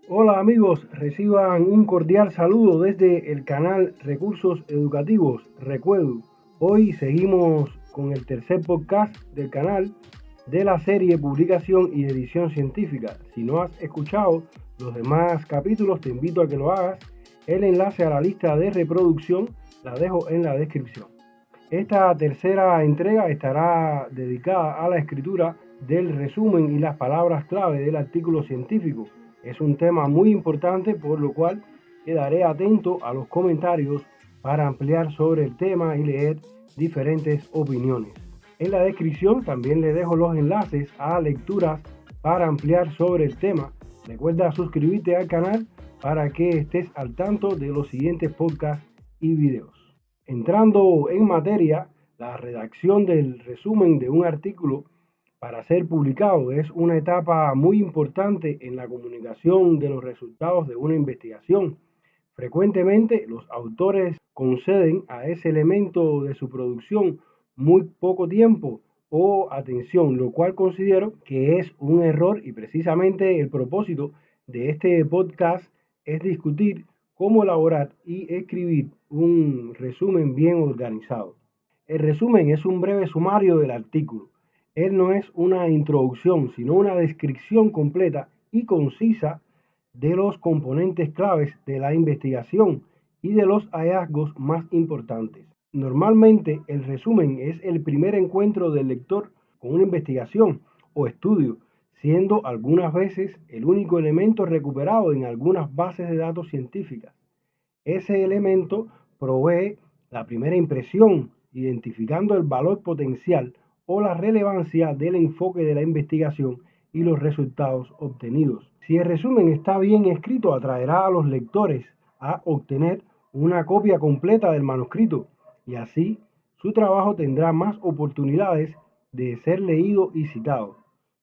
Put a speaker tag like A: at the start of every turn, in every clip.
A: Hola amigos, reciban un cordial saludo desde el canal Recursos Educativos Recuedu. Hoy seguimos con el tercer podcast del canal de la serie Publicación y Edición Científica. Si no has escuchado los demás capítulos, te invito a que lo hagas. El enlace a la lista de reproducción la dejo en la descripción. Esta tercera entrega estará dedicada a la escritura del resumen y las palabras clave del artículo científico. Es un tema muy importante, por lo cual quedaré atento a los comentarios para ampliar sobre el tema y leer diferentes opiniones. En la descripción también les dejo los enlaces a lecturas para ampliar sobre el tema. Recuerda suscribirte al canal para que estés al tanto de los siguientes podcasts y videos. Entrando en materia, la redacción del resumen de un artículo para ser publicado es una etapa muy importante en la comunicación de los resultados de una investigación. Frecuentemente los autores conceden a ese elemento de su producción muy poco tiempo o atención, lo cual considero que es un error y precisamente el propósito de este podcast es discutir cómo elaborar y escribir un resumen bien organizado. El resumen es un breve sumario del artículo. Él no es una introducción, sino una descripción completa y concisa de los componentes claves de la investigación y de los hallazgos más importantes. Normalmente el resumen es el primer encuentro del lector con una investigación o estudio, siendo algunas veces el único elemento recuperado en algunas bases de datos científicas. Ese elemento provee la primera impresión, identificando el valor potencial o la relevancia del enfoque de la investigación y los resultados obtenidos. Si el resumen está bien escrito, atraerá a los lectores a obtener una copia completa del manuscrito y así su trabajo tendrá más oportunidades de ser leído y citado.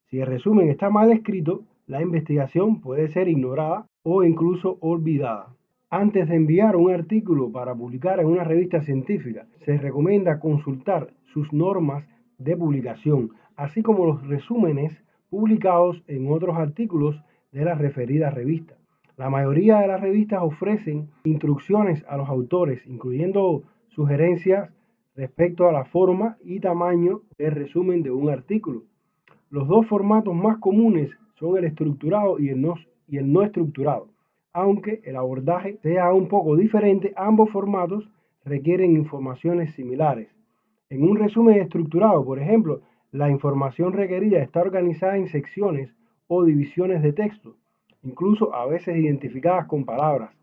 A: Si el resumen está mal escrito, la investigación puede ser ignorada o incluso olvidada. Antes de enviar un artículo para publicar en una revista científica, se recomienda consultar sus normas de publicación, así como los resúmenes publicados en otros artículos de la referida revista. La mayoría de las revistas ofrecen instrucciones a los autores, incluyendo sugerencias respecto a la forma y tamaño del resumen de un artículo. Los dos formatos más comunes son el estructurado y el no estructurado. Aunque el abordaje sea un poco diferente, ambos formatos requieren informaciones similares. En un resumen estructurado, por ejemplo, la información requerida está organizada en secciones o divisiones de texto, incluso a veces identificadas con palabras.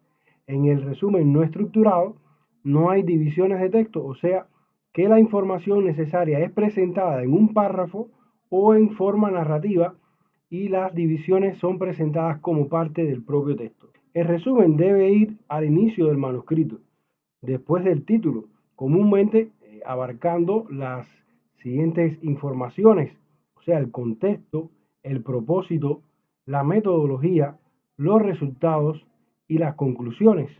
A: En el resumen no estructurado no hay divisiones de texto, o sea que la información necesaria es presentada en un párrafo o en forma narrativa y las divisiones son presentadas como parte del propio texto. El resumen debe ir al inicio del manuscrito, después del título, comúnmente abarcando las siguientes informaciones, o sea, el contexto, el propósito, la metodología, los resultados y las conclusiones.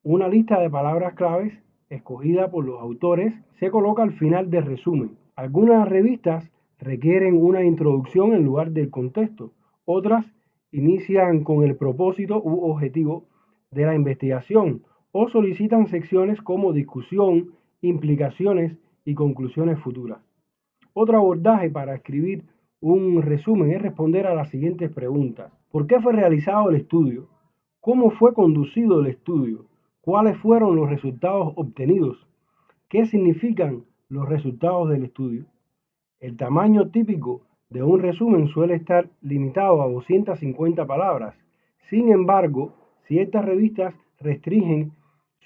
A: Una lista de palabras claves escogida por los autores se coloca al final del resumen. Algunas revistas requieren una introducción en lugar del contexto, otras inician con el propósito u objetivo de la investigación o solicitan secciones como discusión, implicaciones y conclusiones futuras. Otro abordaje para escribir un resumen es responder a las siguientes preguntas. ¿Por qué fue realizado el estudio? ¿Cómo fue conducido el estudio? ¿Cuáles fueron los resultados obtenidos? ¿Qué significan los resultados del estudio? El tamaño típico de un resumen suele estar limitado a 250 palabras. Sin embargo, ciertas revistas restringen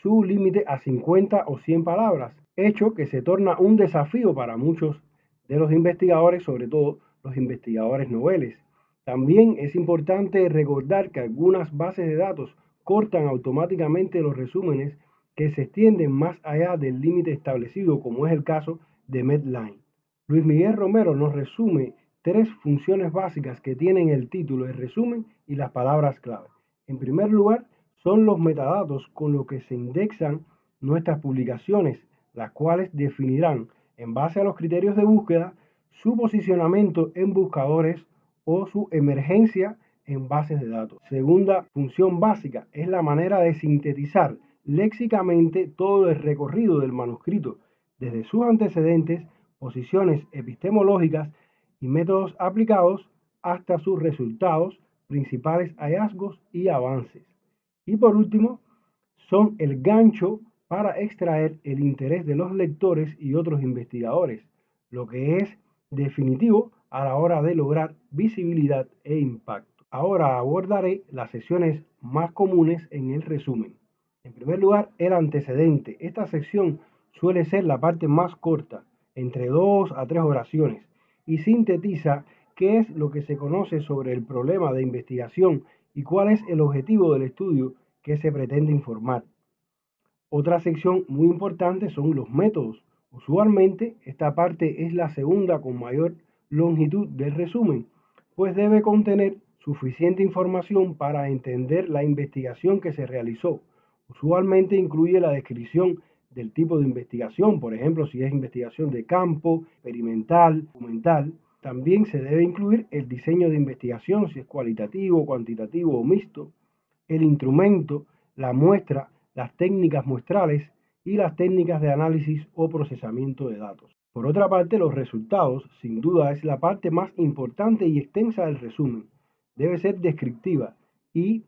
A: su límite a 50 o 100 palabras, hecho que se torna un desafío para muchos de los investigadores, sobre todo los investigadores noveles. También es importante recordar que algunas bases de datos cortan automáticamente los resúmenes que se extienden más allá del límite establecido, como es el caso de Medline. Luis Miguel Romero nos resume tres funciones básicas que tienen el título, el resumen y las palabras clave. En primer lugar, son los metadatos con los que se indexan nuestras publicaciones, las cuales definirán, en base a los criterios de búsqueda, su posicionamiento en buscadores o su emergencia en bases de datos. Segunda función básica es la manera de sintetizar léxicamente todo el recorrido del manuscrito, desde sus antecedentes, posiciones epistemológicas y métodos aplicados hasta sus resultados, principales hallazgos y avances. Y por último, son el gancho para extraer el interés de los lectores y otros investigadores, lo que es definitivo a la hora de lograr visibilidad e impacto. Ahora abordaré las secciones más comunes en el resumen. En primer lugar, el antecedente. Esta sección suele ser la parte más corta, entre 2 a 3 oraciones, y sintetiza qué es lo que se conoce sobre el problema de investigación y cuál es el objetivo del estudio que se pretende informar. Otra sección muy importante son los métodos. Usualmente esta parte es la segunda con mayor longitud del resumen, pues debe contener suficiente información para entender la investigación que se realizó. Usualmente incluye la descripción del tipo de investigación, por ejemplo, si es investigación de campo, experimental, documental. También se debe incluir el diseño de investigación, si es cualitativo, cuantitativo o mixto, el instrumento, la muestra, las técnicas muestrales y las técnicas de análisis o procesamiento de datos. Por otra parte, los resultados, sin duda, es la parte más importante y extensa del resumen. Debe ser descriptiva y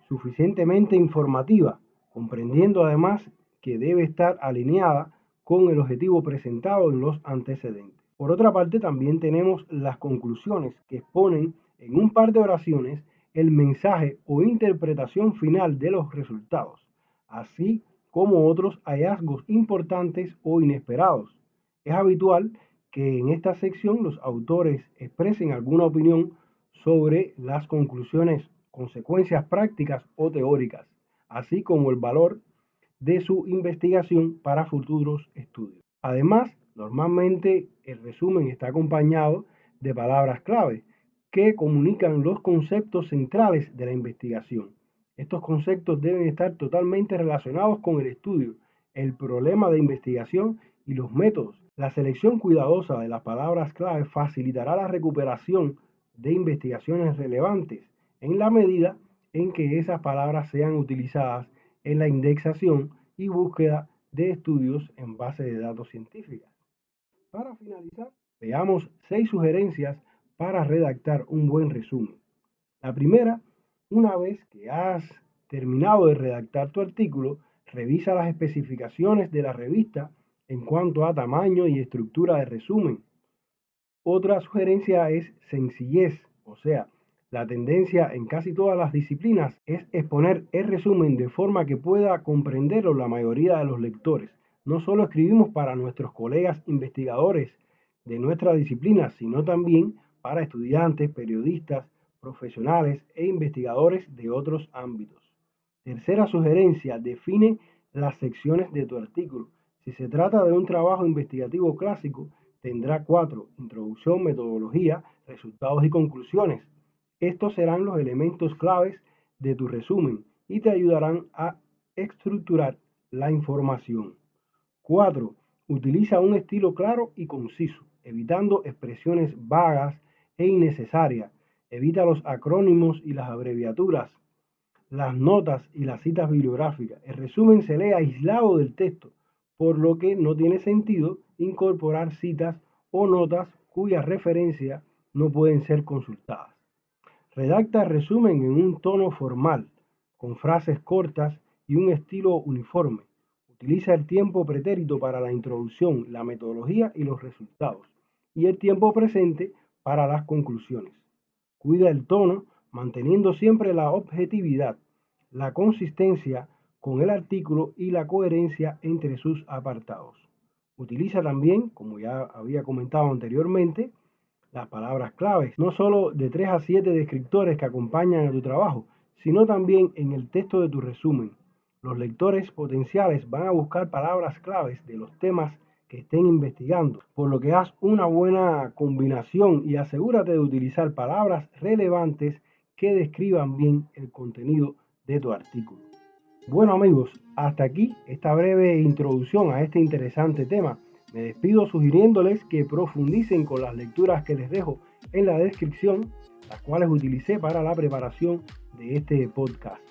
A: suficientemente informativa, comprendiendo además que debe estar alineada con el objetivo presentado en los antecedentes. Por otra parte, también tenemos las conclusiones que exponen en un par de oraciones el mensaje o interpretación final de los resultados, así como otros hallazgos importantes o inesperados. Es habitual que en esta sección los autores expresen alguna opinión sobre las conclusiones, consecuencias prácticas o teóricas, así como el valor de su investigación para futuros estudios. Además, normalmente el resumen está acompañado de palabras clave que comunican los conceptos centrales de la investigación. Estos conceptos deben estar totalmente relacionados con el estudio, el problema de investigación y los métodos. La selección cuidadosa de las palabras clave facilitará la recuperación de investigaciones relevantes en la medida en que esas palabras sean utilizadas en la indexación y búsqueda de estudios en base de datos científicas. Para finalizar, veamos 6 sugerencias para redactar un buen resumen. La primera, una vez que has terminado de redactar tu artículo, revisa las especificaciones de la revista en cuanto a tamaño y estructura de resumen. Otra sugerencia es sencillez, o sea, la tendencia en casi todas las disciplinas es exponer el resumen de forma que pueda comprenderlo la mayoría de los lectores. No solo escribimos para nuestros colegas investigadores de nuestra disciplina, sino también para estudiantes, periodistas, profesionales e investigadores de otros ámbitos. Tercera sugerencia, define las secciones de tu artículo. Si se trata de un trabajo investigativo clásico, tendrá 4: introducción, metodología, resultados y conclusiones. Estos serán los elementos claves de tu resumen y te ayudarán a estructurar la información. 4. Utiliza un estilo claro y conciso, evitando expresiones vagas e innecesarias. Evita los acrónimos y las abreviaturas, las notas y las citas bibliográficas. El resumen se lee aislado del texto, por lo que no tiene sentido incorporar citas o notas cuyas referencias no pueden ser consultadas. Redacta el resumen en un tono formal, con frases cortas y un estilo uniforme. Utiliza el tiempo pretérito para la introducción, la metodología y los resultados, y el tiempo presente para las conclusiones. Cuida el tono, manteniendo siempre la objetividad, la consistencia con el artículo y la coherencia entre sus apartados. Utiliza también, como ya había comentado anteriormente, las palabras claves, no solo de 3 a 7 descriptores que acompañan a tu trabajo, sino también en el texto de tu resumen. Los lectores potenciales van a buscar palabras claves de los temas que estén investigando, por lo que haz una buena combinación y asegúrate de utilizar palabras relevantes que describan bien el contenido de tu artículo. Bueno amigos, hasta aquí esta breve introducción a este interesante tema. Me despido sugiriéndoles que profundicen con las lecturas que les dejo en la descripción las cuales utilicé para la preparación de este podcast.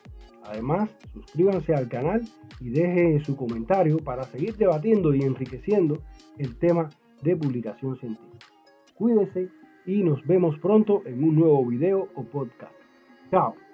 A: Además, suscríbanse al canal y dejen su comentario para seguir debatiendo y enriqueciendo el tema de publicación científica. Cuídense y nos vemos pronto en un nuevo video o podcast. Chao.